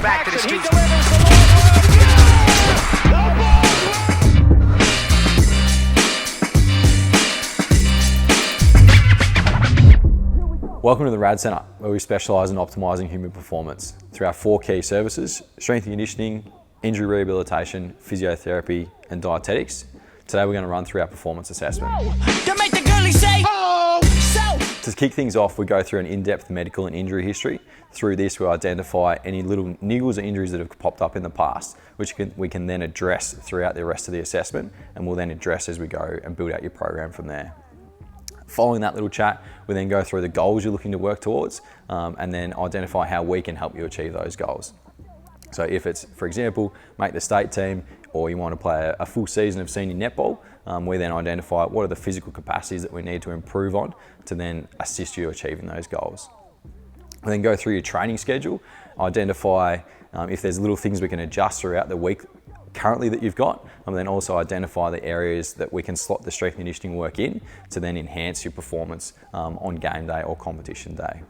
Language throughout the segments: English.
back to the streets. Welcome to the Rad Centre, where we specialise in optimising human performance through our 4 key services: strength and conditioning, injury rehabilitation, physiotherapy and dietetics. Today we're going to run through our performance assessment. To kick things off, we go through an in-depth medical and injury history. Through this, we identify any little niggles or injuries that have popped up in the past, which we can then address throughout the rest of the assessment, and we'll then address as we go and build out your program from there. Following that little chat, we then go through the goals you're looking to work towards, and then identify how we can help you achieve those goals. So if it's, for example, make the state team, or you want to play a full season of senior netball, we then identify what are the physical capacities that we need to improve on to then assist you achieving those goals. We then go through your training schedule, identify if there's little things we can adjust throughout the week currently that you've got, and then also identify the areas that we can slot the strength and conditioning work in to then enhance your performance on game day or competition day.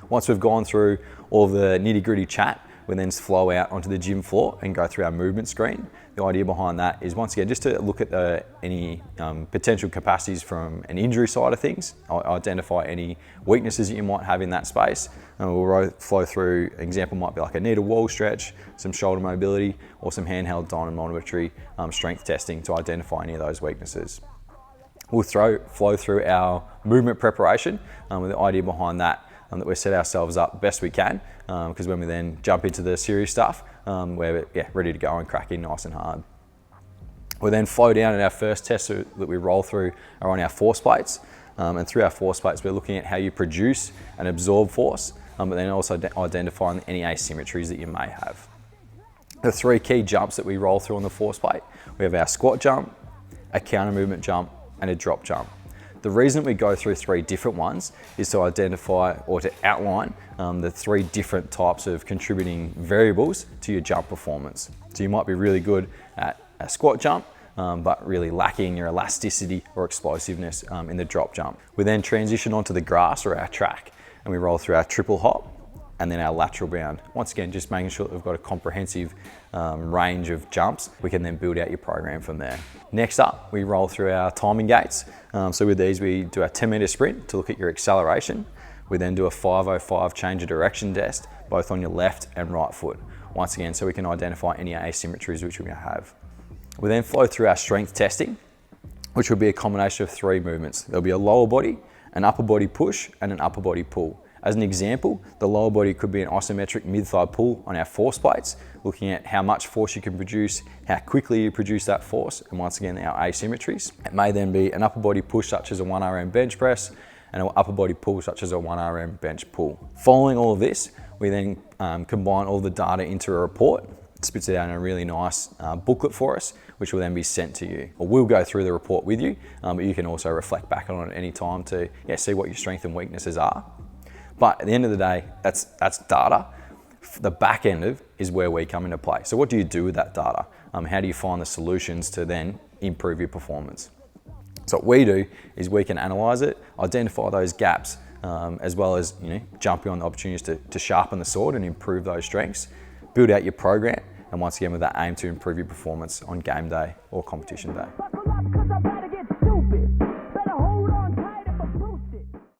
Once we've gone through all the nitty-gritty chat, we then flow out onto the gym floor and go through our movement screen. The idea behind that is, once again, just to look at any potential capacities from an injury side of things, identify any weaknesses that you might have in that space, and we'll flow through. An example might be like a knee to wall stretch, some shoulder mobility, or some handheld dynamometry strength testing to identify any of those weaknesses. We'll flow through our movement preparation with the idea behind that, that we set ourselves up best we can, because when we then jump into the serious stuff, we're ready to go and crack in nice and hard. We'll then flow down, and our first tests that we roll through are on our force plates, and through our force plates we're looking at how you produce and absorb force, but then also identifying any asymmetries that you may have. The 3 key jumps that we roll through on the force plate: we have our squat jump, a counter movement jump, and a drop jump. The reason we go through 3 different ones is to identify or to outline the 3 different types of contributing variables to your jump performance. So you might be really good at a squat jump, but really lacking your elasticity or explosiveness in the drop jump. We then transition onto the grass or our track, and we roll through our triple hop and then our lateral bound. Once again, just making sure that we've got a comprehensive range of jumps. We can then build out your program from there. Next up, we roll through our timing gates. So with these, we do a 10-meter sprint to look at your acceleration. We then do a 5:05 change of direction test, both on your left and right foot. Once again, so we can identify any asymmetries which we may have. We then flow through our strength testing, which will be a combination of 3 movements. There'll be a lower body, an upper body push, and an upper body pull. As an example, the lower body could be an isometric mid-thigh pull on our force plates, looking at how much force you can produce, how quickly you produce that force, and once again, our asymmetries. It may then be an upper body push such as a 1RM bench press, and an upper body pull such as a 1RM bench pull. Following all of this, we then combine all the data into a report. It spits it out in a really nice booklet for us, which will then be sent to you. Or we'll go through the report with you, but you can also reflect back on it at any time to see what your strengths and weaknesses are. But at the end of the day, that's data. The back end is where we come into play. So what do you do with that data? How do you find the solutions to then improve your performance? So what we do is we can analyze it, identify those gaps, as well as jumping on the opportunities to sharpen the sword and improve those strengths, build out your program, and once again with that aim to improve your performance on game day or competition day.